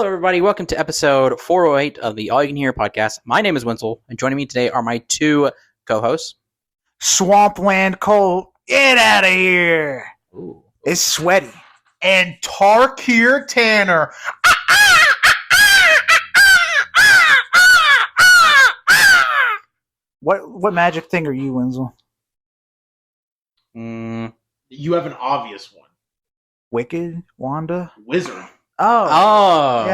Hello, everybody. Welcome to episode 408 of the All You Can Hear podcast. My name is Wenzel, and joining me today are my two co-hosts. Swampland Colt, get out of here. Ooh. It's sweaty. And Tarkir Tanner. What magic thing are you, Wenzel? You have an obvious one. Wicked? Wanda? Wizard. Oh.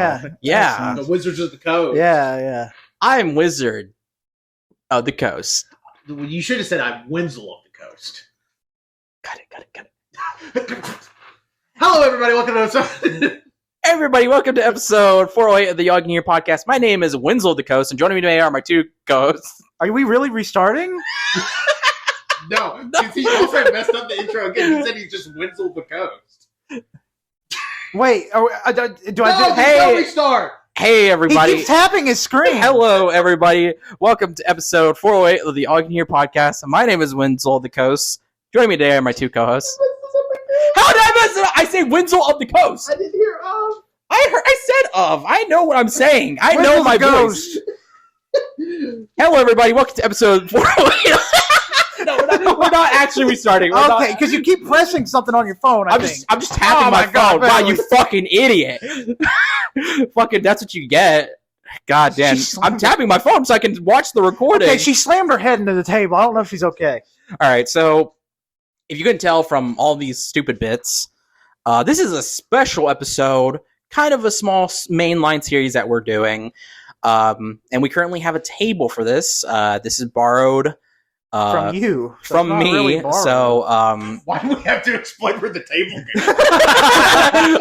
Yeah. The Wizards of the Coast. Yeah. I'm Wizard of the Coast. You should have said I'm Wenzel of the Coast. Got it. Hello, everybody. Welcome to episode. Everybody, welcome to episode 408 of the All You Can Hear podcast. My name is Wenzel of the Coast, and joining me today are my two co-hosts. Are we really restarting? No, because he also messed up the intro again. He said he's just Wenzel of the Coast. Wait, No, restart. Hey, everybody. He keeps tapping his screen. Hello, everybody. Welcome to episode 408 of the All You Can Hear podcast. My name is Wenzel of the Coast. Joining me today are my two co-hosts. How did I mess it up? I say Wenzel of the Coast. I didn't hear of. I said of. I know what I'm saying. I know Wenzel's my Ghost. voice. Hello, everybody. Welcome to episode 408. No, we're not actually restarting. Okay, because you keep pressing something on your phone, I'm just tapping my phone. Wow, you fucking idiot. Fucking, that's what you get. God damn. I'm tapping my phone so I can watch the recording. Okay, she slammed her head into the table. I don't know if she's okay. All right, so if you couldn't tell from all these stupid bits, this is a special episode, kind of a small mainline series that we're doing. And we currently have a table for this. This is borrowed From you. So from it's not me. really borrowed. So Why do we have to explain where the table goes?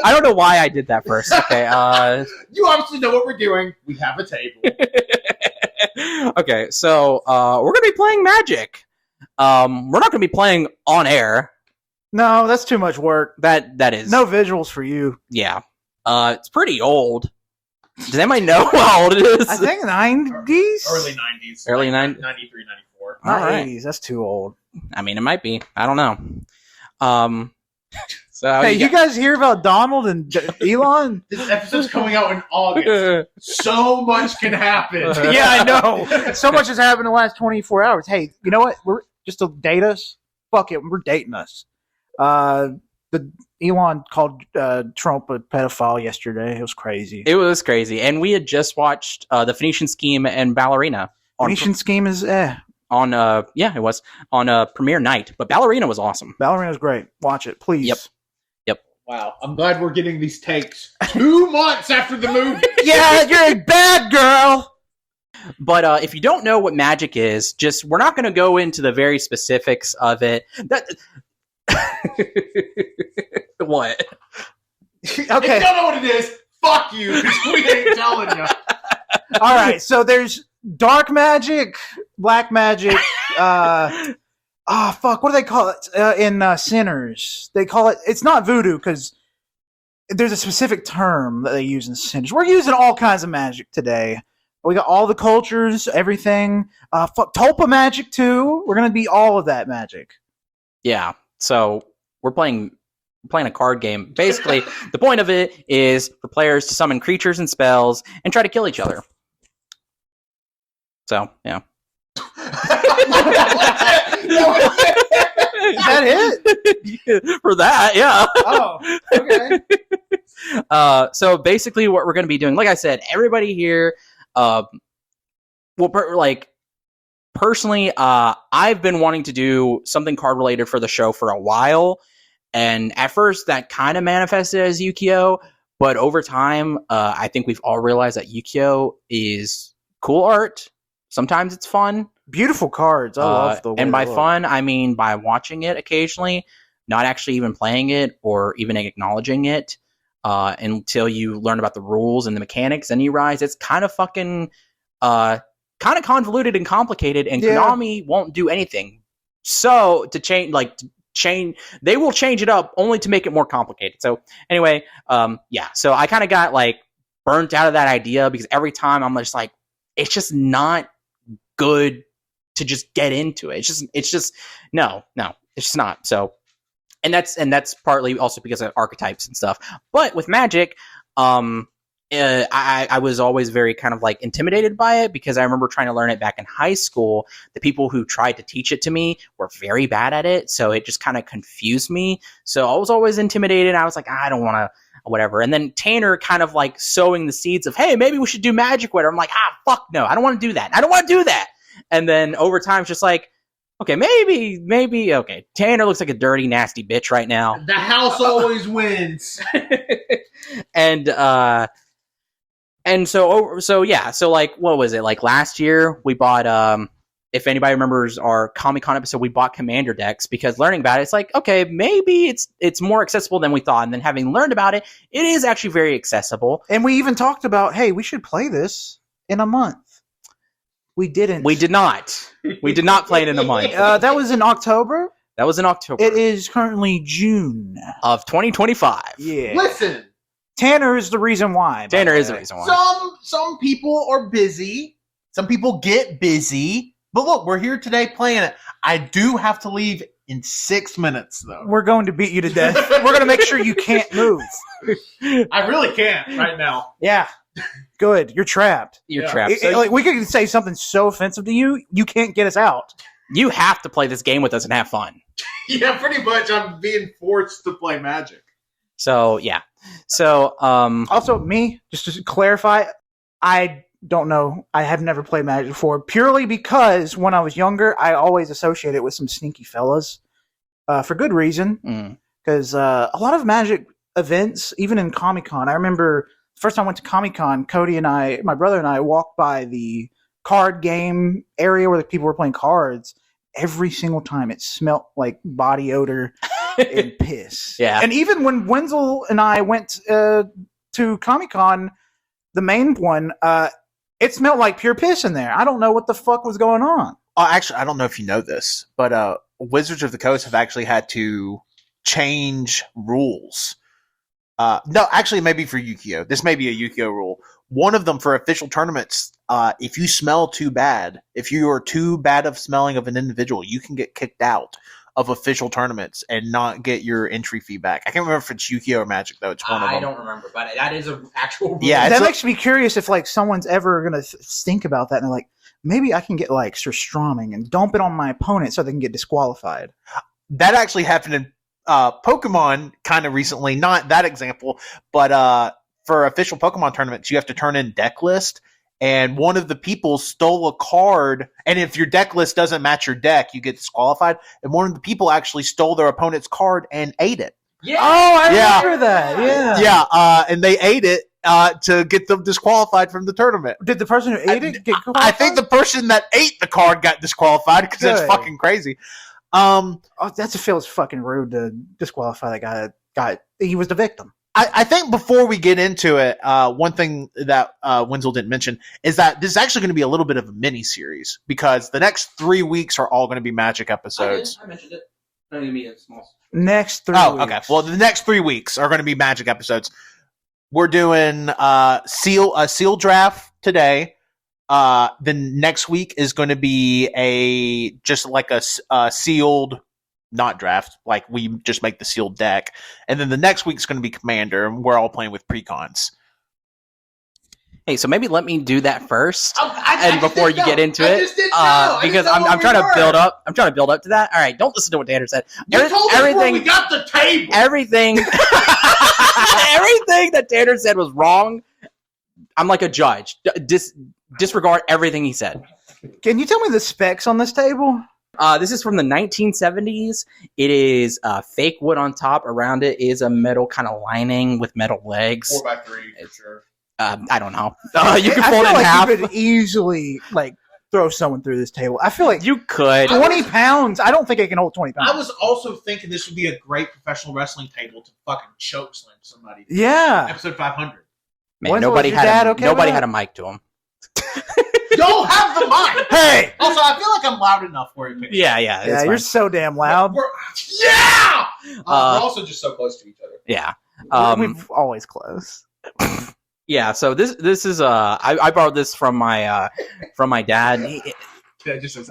I don't know why I did that first. Okay. You obviously know what we're doing. We have a table. Okay, so we're gonna be playing Magic. We're not gonna be playing on air. No, that's too much work. That is No visuals for you. Yeah. It's pretty old. Does anybody know how old it is? I think 90s? Early 90s. Early like 90s. 93, 94. Not All right. 80s. That's too old. I mean, it might be. I don't know. So Hey, you guys hear about Donald and Elon? This episode's coming out in August. So much can happen. Yeah, I know. So much has happened in the last 24 hours. Hey, you know what? We're just to date us. Fuck it. We're dating us. The Elon called Trump a pedophile yesterday. It was crazy. It was crazy, and we had just watched the Phoenician Scheme and Ballerina. Phoenician Scheme is it was on premiere night, but Ballerina was awesome. Ballerina's great. Watch it, please. Yep. Wow, I'm glad we're getting these takes 2 months after the movie. Yeah, you're a bad girl. But if you don't know what Magic is, we're not going to go into the very specifics of it. What? Okay. If you don't know what it is, fuck you, because we ain't telling you. All right, so there's dark magic, black magic, what do they call it in Sinners? They call it, it's not voodoo, because there's a specific term that they use in Sinners. We're using all kinds of magic today. We got all the cultures, everything. Tulpa magic, too. We're going to be all of that magic. Yeah, so we're playing a card game. Basically, the point of it is for players to summon creatures and spells and try to kill each other. So, yeah. Is that it? For that, yeah. Oh, okay. So basically what we're going to be doing, like I said, everybody here, personally, I've been wanting to do something card related for the show for a while. And at first that kind of manifested as Yu-Gi-Oh! But over time, I think we've all realized that Yu-Gi-Oh! Is cool art. Sometimes it's fun. Beautiful cards. I love the way and by they look. fun, I mean by watching it occasionally, not actually even playing it or even acknowledging it until you learn about the rules and the mechanics. And you realize it's kind of fucking kind of convoluted and complicated, and Konami won't do anything. So to change, they will change it up only to make it more complicated. So anyway, so I kind of got burnt out of that idea because every time I'm just like, it's just not good to just get into it. It's just no, it's just not. So, and that's partly also because of archetypes and stuff. But with Magic, I was always very kind of like intimidated by it because I remember trying to learn it back in high school. The people who tried to teach it to me were very bad at it, so it just kind of confused me. So I was always intimidated. I was like, I don't want to, whatever. And then Tanner kind of like sowing the seeds of, hey, maybe we should do Magic with her. I'm like, fuck no, I don't want to do that. I don't want to do that. And then over time, it's just like, okay, maybe, okay. Tanner looks like a dirty, nasty bitch right now. The house always wins. And so yeah, so like, what was it? Like last year, we bought, if anybody remembers our Comic-Con episode, we bought Commander decks because learning about it, it's like, okay, maybe it's more accessible than we thought. And then having learned about it, it is actually very accessible. And we even talked about, hey, we should play this in a month. We didn't. We did not. We did not play it in a month. That was in October. That was in October. It is currently June of 2025. Yeah. Listen. Tanner is the reason why. Tanner is the reason why. Some people are busy. Some people get busy. But look, we're here today playing it. I do have to leave in 6 minutes, though. We're going to beat you to death. We're going to make sure you can't move. I really can't right now. Yeah. Good. You're trapped. You're trapped. So like we could say something so offensive to you, you can't get us out. You have to play this game with us and have fun. Yeah, pretty much. I'm being forced to play Magic. So, yeah. So, also, me, just to clarify, I don't know. I have never played Magic before, purely because when I was younger, I always associated it with some sneaky fellas, for good reason. Because a lot of Magic events, even in Comic-Con, I remember the first time I went to Comic-Con, Cody and I, my brother and I, walked by the card game area where the people were playing cards. Every single time, it smelled like body odor and piss. Yeah. And even when Wenzel and I went to Comic-Con, the main one, it smelled like pure piss in there. I don't know what the fuck was going on. Actually, I don't know if you know this, but Wizards of the Coast have actually had to change rules. No, actually, maybe for Yu-Gi-Oh! This may be a Yu-Gi-Oh! Rule. One of them for official tournaments, if you smell too bad, if you are too bad of smelling of an individual, you can get kicked out of official tournaments and not get your entry fee back. I can't remember if it's Yu-Gi-Oh! Or Magic, though. It's one of them. I don't remember, but that is an actual rule. Yeah, that makes me curious if like someone's ever going to think about that and they're like, maybe I can get like surstroming and dump it on my opponent so they can get disqualified. That actually happened in Pokemon kind of recently. Not that example, but for official Pokemon tournaments, you have to turn in deck list. And one of the people stole a card, and if your deck list doesn't match your deck, you get disqualified. And one of the people actually stole their opponent's card and ate it. Yeah. Oh, I remember that. Yeah. Yeah, and they ate it to get them disqualified from the tournament. Did the person who ate it get disqualified? I think the person that ate the card got disqualified because that's Good. fucking crazy. That feels fucking rude to disqualify that guy. He was the victim. I think before we get into it, one thing that Wenzel didn't mention is that this is actually going to be a little bit of a mini series because the next 3 weeks are all going to be Magic episodes. I mentioned it. I didn't mean it small. Next 3 Oh, weeks. okay. Well, the next 3 weeks are going to be Magic episodes. We're doing a seal draft today. Then next week is going to be a sealed, not draft, like we just make the sealed deck. And then the next week's going to be Commander, and we're all playing with precons. Hey, so maybe let me do that first, I before you get into it, because I'm trying to build up. I'm trying to build up to that. All right, don't listen to what Tanner said. You told us where we got the table. Everything that Tanner said was wrong. I'm like a judge. Disregard everything he said. Can you tell me the specs on this table? This is from the 1970s. It is fake wood on top. Around it is a metal kind of lining with metal legs. 4x3 for sure. I don't know. You can I fold feel it in like half. you could easily throw someone through this table. I feel like You could. 20 pounds. I don't think it can hold 20 pounds. I was also thinking this would be a great professional wrestling table to fucking choke slam somebody. Yeah. Episode 500. Man, Wenzel, nobody is your dad okay with had that? a mic to him. Don't have the mic. Hey! Also, I feel like I'm loud enough for you. Yeah. Yeah, you're so damn loud. Yeah! We're also just so close to each other. Yeah. We've always close. Yeah. So this is I borrowed this from my dad. That just says,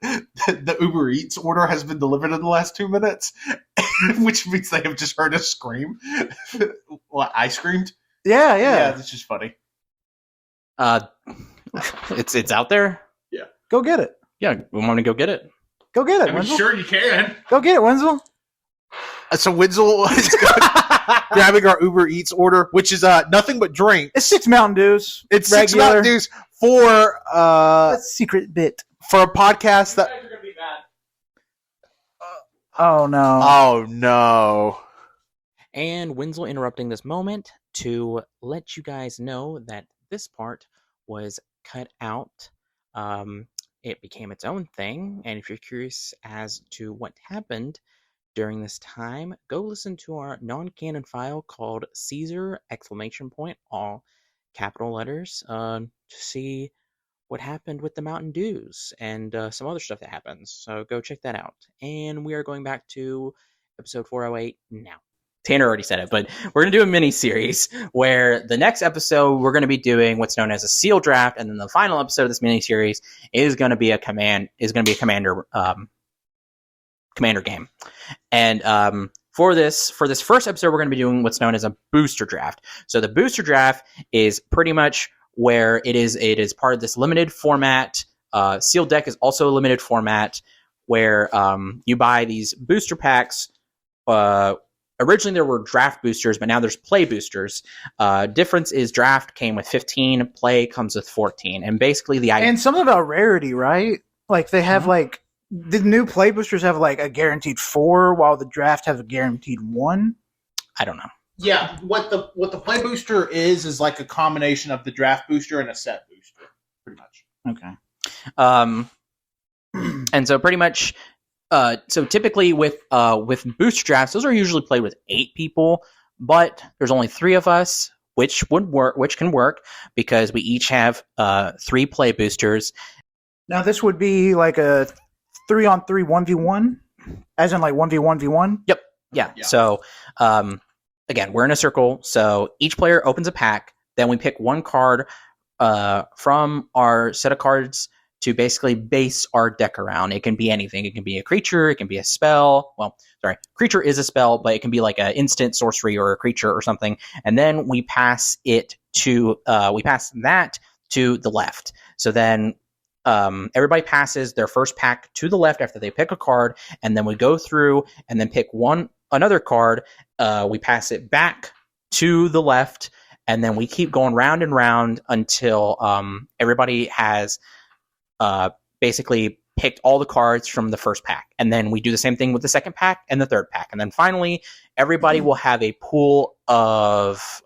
The Uber Eats order has been delivered in the last 2 minutes, which means they have just heard us scream. Well, I screamed. Yeah. That's just funny. It's out there. Go get it. Yeah, we want to go get it. Go get it, Wenzel. Sure you can. Go get it, Wenzel. So Wenzel is grabbing our Uber Eats order, which is nothing but drink. It's 6 Mountain Dews. It's regular. 6 Mountain Dews for That's a secret bit. for a podcast that. Oh no. Oh no. And Wenzel interrupting this moment to let you guys know that this part was cut out. It became its own thing, and if you're curious as to what happened during this time, go listen to our non-canon file called Caesar ! All capital letters to see what happened with the Mountain Dews and some other stuff that happens. So go check that out. And we are going back to episode 408 now. Tanner already said it, but we're going to do a mini series where the next episode we're going to be doing what's known as a seal draft, and then the final episode of this mini series is going to be a commander game. And for this first episode, we're going to be doing what's known as a booster draft. So the booster draft is pretty much where it is part of this limited format. Sealed deck is also a limited format where you buy these booster packs. Originally, there were draft boosters, but now there's play boosters. Difference is draft came with 15, play comes with 14. And basically the idea... And something about rarity, right? Like, they have, like... The new play boosters have, like, a guaranteed 4, while the draft have a guaranteed 1? I don't know. Yeah, what the play booster is like a combination of the draft booster and a set booster, pretty much. Okay. And so pretty much... so typically with booster drafts, those are usually played with 8 people, but there's only 3 of us, which can work because we each have 3 play boosters. Now this would be like a 3-on-3 1v1, as in like 1v1v1. Yep. Yeah. So again, we're in a circle. So each player opens a pack. Then we pick one card from our set of cards to basically base our deck around. It can be anything. It can be a creature. It can be a spell. Well, sorry, creature is a spell, but it can be like an instant sorcery or a creature or something. And then we pass that to the left. So then everybody passes their first pack to the left after they pick a card, and then we go through and then pick another card. We pass it back to the left, and then we keep going round and round until everybody has basically picked all the cards from the first pack. And then we do the same thing with the second pack and the third pack. And then finally, everybody will have a pool of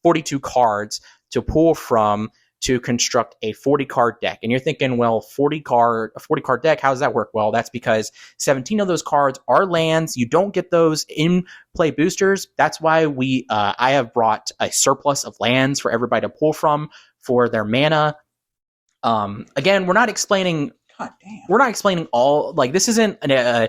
42 cards to pull from to construct a 40-card deck. And you're thinking, well, a 40-card deck, how does that work? Well, that's because 17 of those cards are lands. You don't get those in play boosters. That's why I have brought a surplus of lands for everybody to pull from for their mana. Again, we're not explaining all, like, this isn't a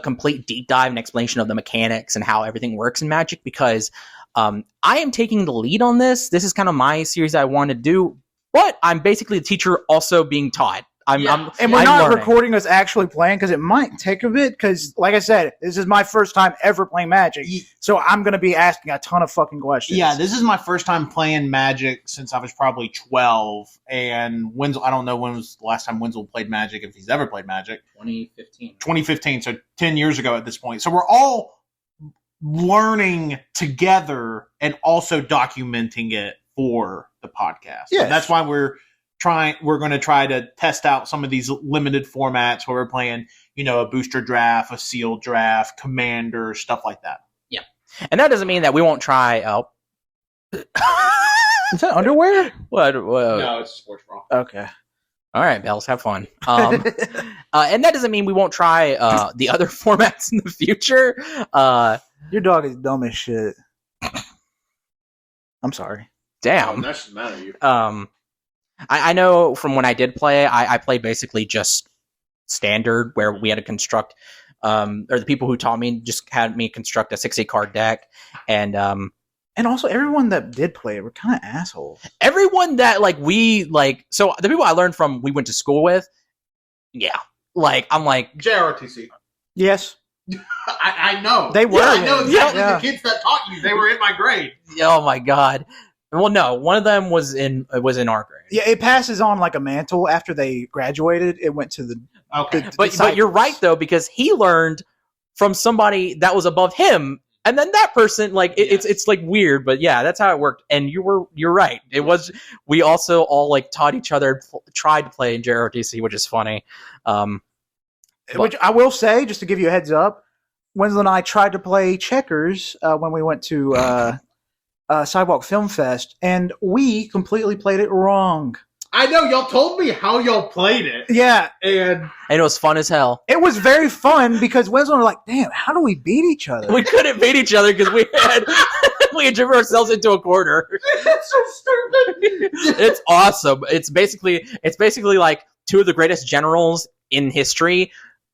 complete deep dive and explanation of the mechanics and how everything works in Magic, because I am taking the lead on this. This is kind of my series I want to do, but I'm basically the teacher also being taught. And we're not recording us actually playing because it might take a bit. Because, like I said, this is my first time ever playing Magic, so I'm going to be asking a ton of fucking questions. Yeah, this is my first time playing Magic since I was probably 12. And Wenzel, I don't know when was the last time Wenzel played Magic, if he's ever played Magic. 2015, so 10 years ago at this point. So we're all learning together and also documenting it for the podcast. Yeah, that's why we're going to try to test out some of these limited formats where we're playing, a booster draft, a sealed draft, commander, stuff like that. Yeah. And that doesn't mean that we won't try. Is that underwear? What? No, it's a sports bra. Okay. All right, Bells, have fun. And that doesn't mean we won't try the other formats in the future. Your dog is dumb as shit. I'm sorry. Damn. That should matter to you. I know from when I did play, I played basically just standard, where we had to construct, or the people who taught me just had me construct a 60-card deck, and also everyone that did play it were kind of assholes. Everyone that so the people I learned from, we went to school with, yeah, I'm like JRTC. Yes. I know. They were. Yeah, I know exactly Yeah. the kids that taught you. They were in my grade. Oh my god. Well, no, one of them was in our grade. Yeah, it passes on like a mantle after they graduated. It went to the Okay. But you're right though, because he learned from somebody that was above him, and then that person it's like weird, but yeah, that's how it worked. And you're right. It was we also all like taught each other, tried to play in JROTC, which is funny. Which I will say, just to give you a heads up, Wenzel and I tried to play checkers when we went to Sidewalk Film Fest, and we completely played it wrong. I know. Y'all told me how y'all played it. Yeah, And And it was fun as hell. it was very fun because Wenzel and I were like, damn, how do we beat each other? We couldn't beat each other because we had driven ourselves into a corner. it's so stupid. It's awesome. It's basically like two of the greatest generals in history.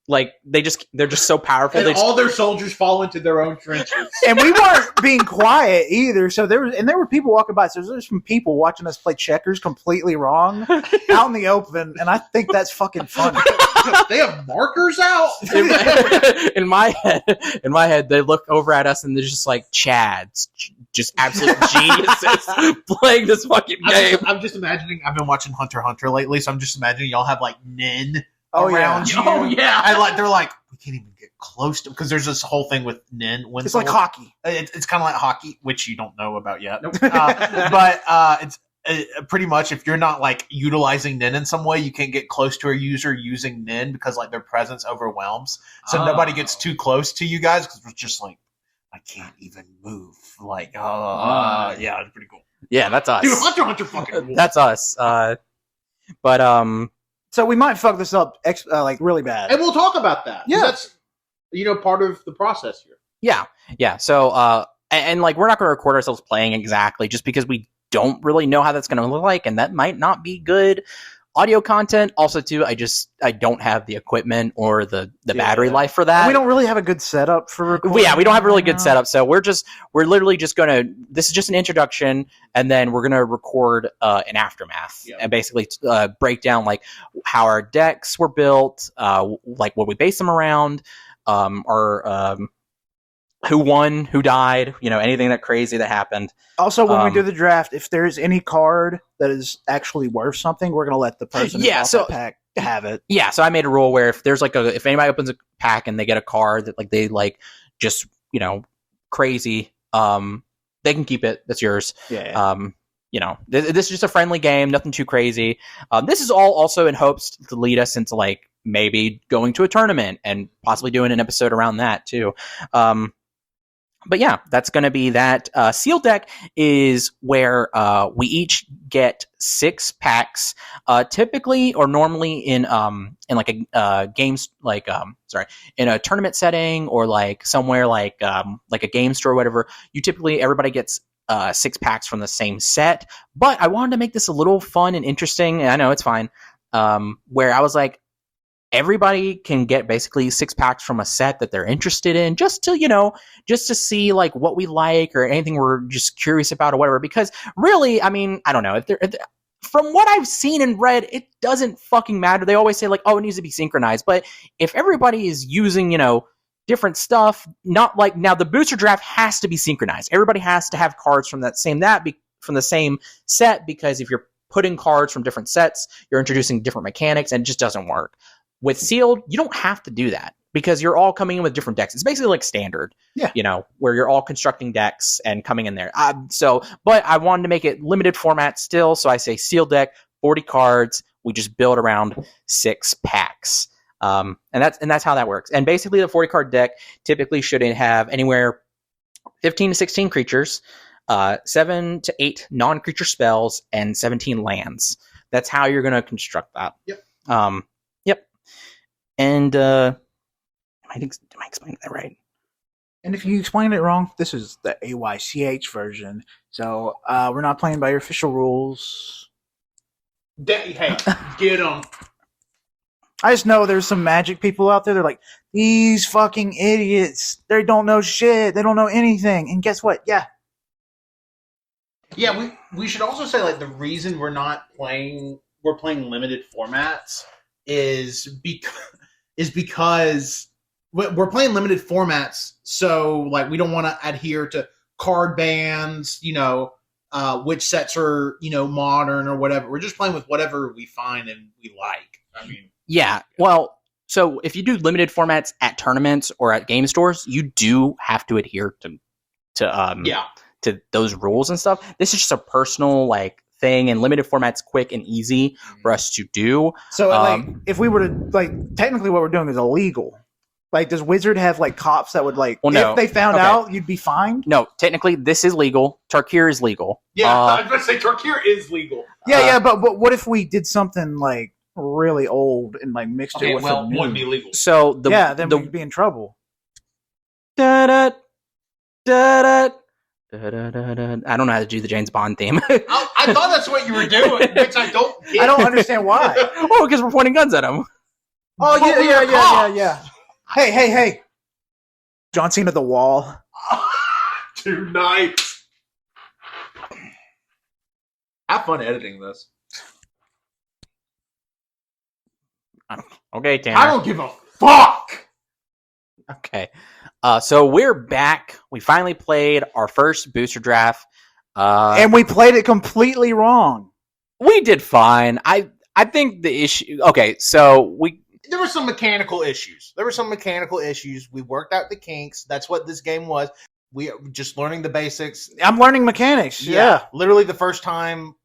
Like they're just so powerful. And They just, all their soldiers fall into their own trenches. And we weren't being quiet either. So there were people walking by. So there's some people watching us play checkers completely wrong out in the open, and I think that's fucking funny. They have markers out. in my head, they look over at us and they're just like Chads, just absolute geniuses playing this fucking game. I'm just imagining. I've been watching Hunter x Hunter lately, so I'm just imagining y'all have like Nin yeah. around you. Oh, yeah. And like they're like, we can't even get close to, because there's this whole thing with Nin. Wenzel. It's like hockey. It's kind of like hockey, which you don't know about yet. Nope. But it's pretty much, if you're not like utilizing Nin in some way, you can't get close to a user using Nin because like their presence overwhelms. So nobody gets too close to you guys because it's just like, I can't even move. Like, yeah, it's pretty cool. Yeah, that's us. Dude, Hunter x Hunter fucking rules. That's us. But So we might fuck this up like really bad. And we'll talk about that. Yeah. That's, part of the process here. yeah. So and like we're not going to record ourselves playing exactly, just because we don't really know how that's going to look like, and that might not be good audio content. Also, too, I don't have the equipment or the battery life for that. We don't really have a good setup for recording. Yeah, we don't have a really good setup, so we're literally just gonna. This is just an introduction, and then we're gonna record an aftermath and basically break down like how our decks were built, like what we base them around, our who won, who died, anything that crazy that happened. Also, when we do the draft, if there's any card that is actually worth something, we're going to let the person who bought that pack have it. Yeah, so I made a rule where if there's if anybody opens a pack and they get a card that like they like just, crazy, they can keep it. That's yours. Yeah. This is just a friendly game, nothing too crazy. This is all also in hopes to lead us into like maybe going to a tournament and possibly doing an episode around that too. But yeah, that's going to be that. Sealed deck is where we each get 6 packs, typically or normally in like a games like in a tournament setting or like somewhere like a game store or whatever. Everybody gets 6 packs from the same set. But I wanted to make this a little fun and interesting. I know it's fine. Where I was like, everybody can get basically 6 packs from a set that they're interested in, just to see like what we like or anything we're just curious about or whatever. Because really, I mean, I don't know from what I've seen and read, it doesn't fucking matter. They always say like, oh, it needs to be synchronized. But if everybody is using, different stuff, not like now the booster draft has to be synchronized. Everybody has to have cards from from the same set, because if you're putting cards from different sets, you're introducing different mechanics and it just doesn't work. With sealed, you don't have to do that because you're all coming in with different decks. It's basically like standard, where you're all constructing decks and coming in there. But I wanted to make it limited format still, so I say sealed deck, 40 cards. We just build around 6 packs, and that's how that works. And basically, the 40 card deck typically should have anywhere 15 to 16 creatures, 7 to 8 non-creature spells, and 17 lands. That's how you're going to construct that. Yep. And am I explaining that right? And if you explained it wrong, this is the AYCH version. So we're not playing by your official rules. Hey, get them. I just know there's some Magic people out there. They're like, these fucking idiots. They don't know shit. They don't know anything. And guess what? Yeah. Yeah, we should also say like the reason we're playing limited formats is because we're playing limited formats, so like we don't want to adhere to card bans, which sets are, modern or whatever. We're just playing with whatever we find and we like. I mean, yeah. Well, so if you do limited formats at tournaments or at game stores, you do have to adhere to those rules and stuff. This is just a personal thing, and limited formats quick and easy for us to do. So if we were to technically what we're doing is illegal. Does Wizard have cops that would if they found out you'd be fined? No, technically this is legal. Tarkir is legal. Yeah, I was going to say Tarkir is legal. Yeah, but what if we did something really old and mixed it with it wouldn't be legal. So then we'd be in trouble. Da da da da. I don't know how to do the James Bond theme. I thought that's what you were doing, which I don't get. I don't understand why. Oh, because we're pointing guns at him. Oh, yeah. Hey. John Cena the wall. Tonight. Have fun editing this. Okay, Tanner. I don't give a fuck. Okay. So we're back. We finally played our first booster draft. And we played it completely wrong. We did fine. I think the issue... Okay, so there were some mechanical issues. We worked out the kinks. That's what this game was. We just learning the basics. I'm learning mechanics. Yeah. Literally the first time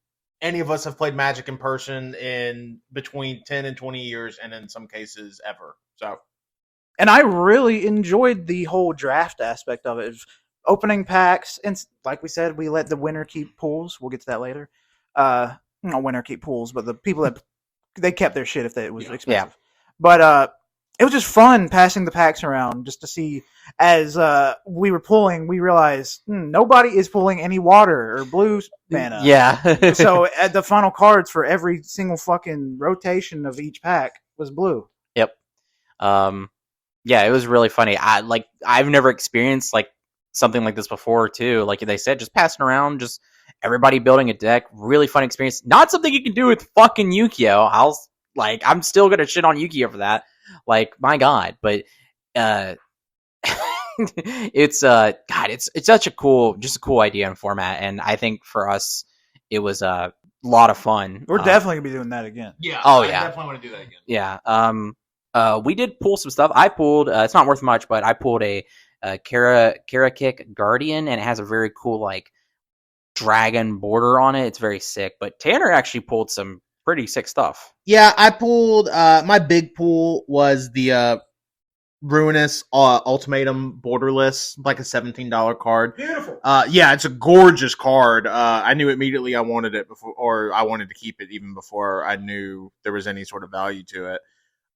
any of us have played Magic in person in between 10 and 20 years, and in some cases ever. So, and I really enjoyed the whole draft aspect of it. Opening packs, and like we said, we let the winner keep pools. We'll get to that later. Not winner keep pools, but the people that they kept their shit if it was expensive. Yeah. But it was just fun passing the packs around just to see. As we were pulling, we realized nobody is pulling any water or blue mana. Yeah. So at the final cards for every single fucking rotation of each pack was blue. Yep. Yeah, it was really funny. I've never experienced something like this before too. Like they said, just passing around, just everybody building a deck. Really fun experience. Not something you can do with fucking Yu-Gi-Oh! I'm still gonna shit on Yu-Gi-Oh! For that. My God, but it's it's such a cool idea and format, and I think for us it was a lot of fun. We're definitely gonna be doing that again. Yeah. I definitely want to do that again. Yeah. We did pull some stuff. I pulled. It's not worth much, but I pulled a Kara-Kick Guardian, and it has a very cool dragon border on it. It's very sick. But Tanner actually pulled some pretty sick stuff. Yeah, I pulled. My big pull was the Ruinous Ultimatum Borderless, like a $17 card. Beautiful. Yeah, it's a gorgeous card. I knew immediately I wanted it before, or I wanted to keep it even before I knew there was any sort of value to it.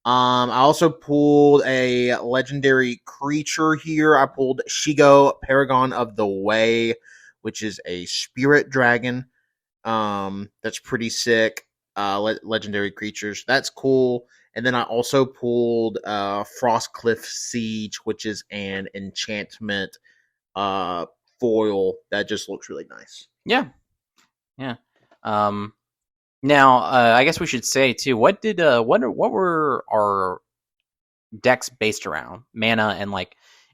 I also pulled a legendary creature here. I pulled Shigo, Paragon of the Way, which is a spirit dragon. That's pretty sick. Legendary creatures. That's cool. And then I also pulled Frostcliff Siege, which is an enchantment foil that just looks really nice. Yeah. Now, I guess we should say too. What were our decks based around? Mana and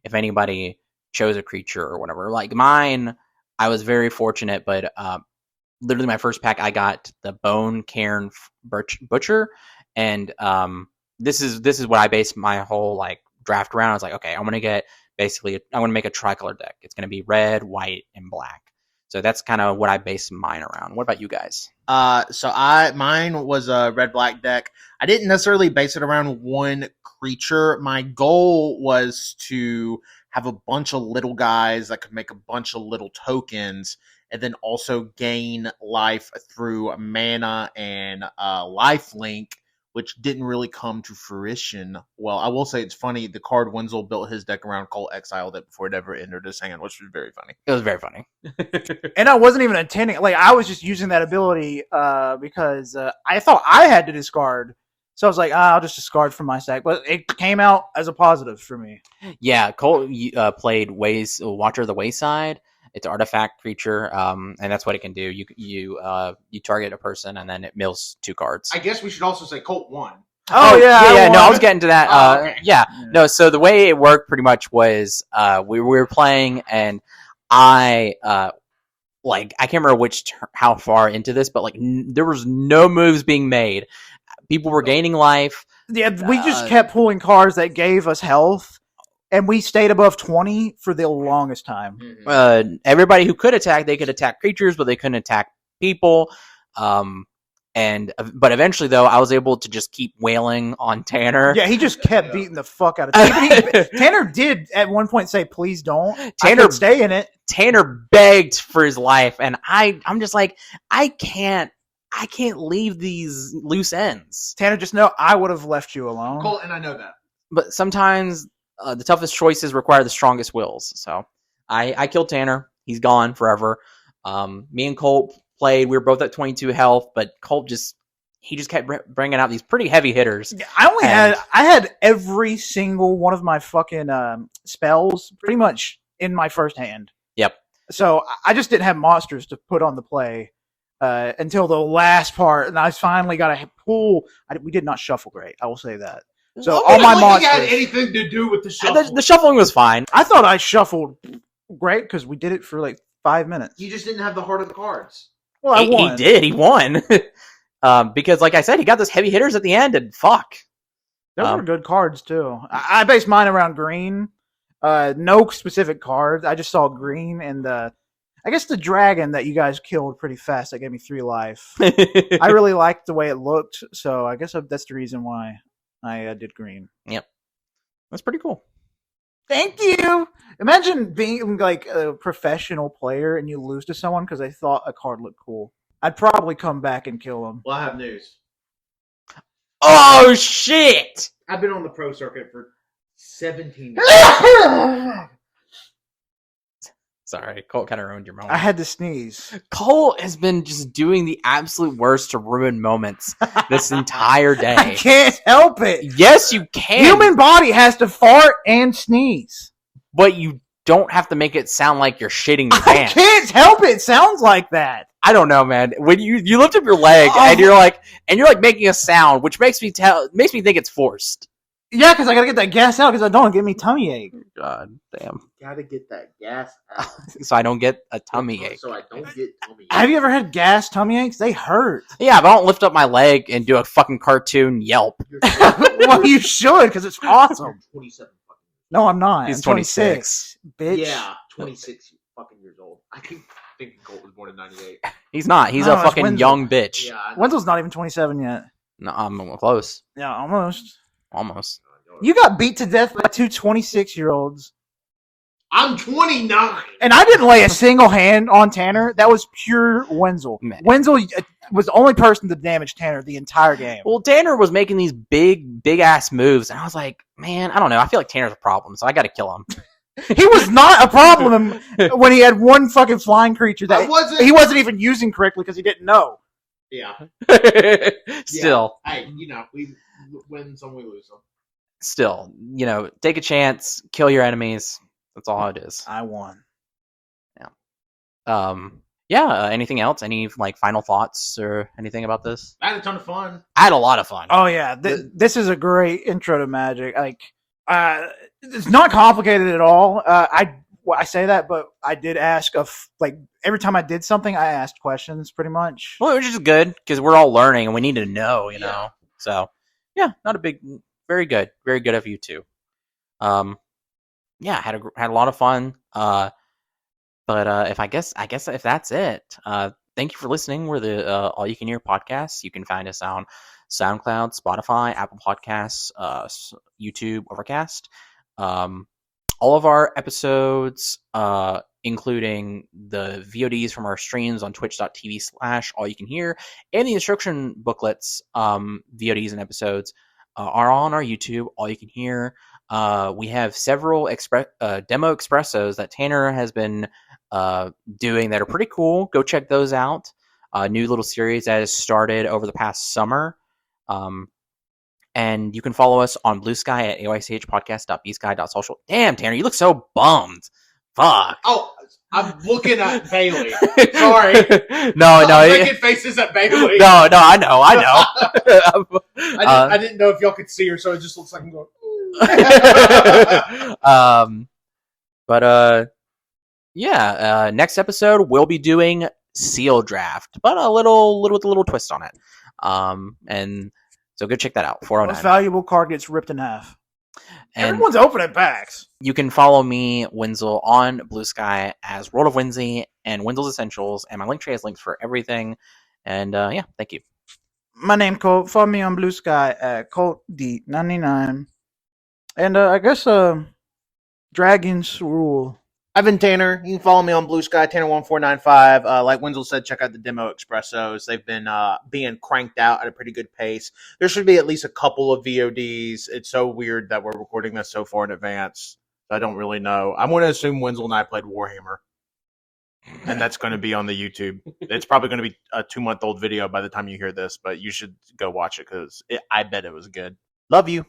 if anybody chose a creature or whatever. Mine, I was very fortunate, but literally my first pack I got the Bone Cairn Butcher, and this is what I based my whole draft around. I was like, okay, I'm gonna make a tricolor deck. It's gonna be red, white, and black. So that's kind of what I based mine around. What about you guys? Mine was a red-black deck. I didn't necessarily base it around one creature. My goal was to have a bunch of little guys that could make a bunch of little tokens, and then also gain life through mana and lifelink, which didn't really come to fruition. Well, I will say it's funny. The card Wenzel built his deck around Colt exiled it before it ever entered his hand, which was very funny. It was very funny. And I wasn't even intending. I was just using that ability because I thought I had to discard. So I was like, I'll just discard from my stack. But it came out as a positive for me. Yeah, Colt played Watcher of the Wayside. It's an artifact creature, and that's what it can do. You target a person, and then it mills 2 cards. I guess we should also say Colt won. yeah. No, I was won. getting to that. Okay. Yeah, no. So the way it worked pretty much was we were playing, and I I can't remember how far into this, but there was no moves being made. People were gaining life. Yeah, we just kept pulling cards that gave us health, and we stayed above 20 for the longest time. Everybody who could attack, they could attack creatures, but they couldn't attack people. But eventually, though, I was able to just keep wailing on Tanner. Yeah, he just kept beating the fuck out of Tanner. Tanner did at one point say, "Please don't." Tanner, I could stay in it. Tanner begged for his life, and I'm just like, I can't leave these loose ends. Tanner, just know I would have left you alone. Colt, and I know that. But sometimes the toughest choices require the strongest wills. So I killed Tanner. He's gone forever. Me and Colt played. We were both at 22 health, but Colt just kept bringing out these pretty heavy hitters. I had every single one of my fucking spells pretty much in my first hand. Yep. So I just didn't have monsters to put on the play until the last part, and I finally got a pull. We did not shuffle great. I will say that. So all my monsters had anything to do with the shuffle. The shuffling was fine. I thought I shuffled great because we did it for like 5 minutes. You just didn't have the heart of the cards. Well, I won. He did. He won. Because, like I said, he got those heavy hitters at the end, and fuck. Those were good cards, too. I based mine around green. No specific cards. I just saw green, and I guess the dragon that you guys killed pretty fast, that gave me 3 life. I really liked the way it looked, so I guess that's the reason why I did green. Yep. That's pretty cool. Thank you! Imagine being like a professional player and you lose to someone because they thought a card looked cool. I'd probably come back and kill them. Well, I have news. Oh, shit! I've been on the pro circuit for 17 years. Sorry, Colt kind of ruined your moment. I had to sneeze. Colt has been just doing the absolute worst to ruin moments this entire day. I can't help it. Yes, you can. Human body has to fart and sneeze. But you don't have to make it sound like you're shitting your I pants. can't help it. It sounds like that. I don't know, man. When you lift up your leg and you're like making a sound, which makes me think it's forced. Yeah, because I gotta get that gas out because I don't want to get me tummy ache. God damn. Gotta get that gas out. So I don't get a tummy ache. So I don't get tummy ache. Have you ever had gas tummy aches? They hurt. Yeah, but I don't lift up my leg and do a fucking cartoon yelp. Well, you should because it's awesome. 27 fucking. No, I'm not. He's I'm 26. Bitch. Yeah, 26 fucking years old. I keep thinking Colt was born in 98. He's not. He's No, a it's fucking Wenzel. young bitch. Yeah, I know. Wenzel's not even 27 yet. No, I'm close. Yeah, almost. Almost. You got beat to death by 2 26-year-olds. I'm 29. And I didn't lay a single hand on Tanner. That was pure Wenzel. Man. Wenzel was the only person to damage Tanner the entire game. Well, Tanner was making these big ass moves, and I was like, man, I don't know. I feel like Tanner's a problem, so I got to kill him. He was not a problem when he had one fucking flying creature that he wasn't even using correctly because he didn't know. Yeah. Still. Yeah. Hey, we win some, we lose some. Still, take a chance, kill your enemies. That's all it is. I won. Yeah. Anything else? Any final thoughts or anything about this? I had a ton of fun. I had a lot of fun. Oh yeah, this is a great intro to Magic. It's not complicated at all. I say that, but I did ask every time I did something, I asked questions pretty much. Well, which is good because we're all learning and we need to know, you know. So, yeah, very good of you two. Yeah, had a lot of fun. But if I guess if that's it, thank you for listening. We're the All You Can Hear podcast. You can find us on SoundCloud, Spotify, Apple Podcasts, YouTube, Overcast. All of our episodes, including the VODs from our streams on twitch.tv/AllYouCanHear, and the instruction booklets, VODs and episodes, are on our YouTube, All You Can Hear. We have several demo expressos that Tanner has been doing that are pretty cool. Go check those out. A new little series that has started over the past summer. And you can follow us on Bluesky at AYCH podcast.bsky.social. Damn, Tanner, you look so bummed. Fuck. Oh, I'm looking at Bailey. Sorry. No. I'm making faces at Bailey. No, I know. I didn't know if y'all could see her, so it just looks like I'm going. Next episode we'll be doing Seal Draft, but a little twist on it. And so go check that out. 409. Most valuable card gets ripped in half. And everyone's opening packs. You can follow me, Wenzel, on Bluesky as World of Winsy and Wenzel's Essentials, and my link tree has links for everything. And thank you. My name Colt. Follow me on Bluesky at ColtD99. And I guess Dragons rule. I've been Tanner. You can follow me on Bluesky, Tanner1495. Like Wenzel said, check out the demo expressos. They've been being cranked out at a pretty good pace. There should be at least a couple of VODs. It's so weird that we're recording this so far in advance. I don't really know. I'm going to assume Wenzel and I played Warhammer. And that's going to be on the YouTube. It's probably going to be a 2-month-old video by the time you hear this, but you should go watch it because I bet it was good. Love you.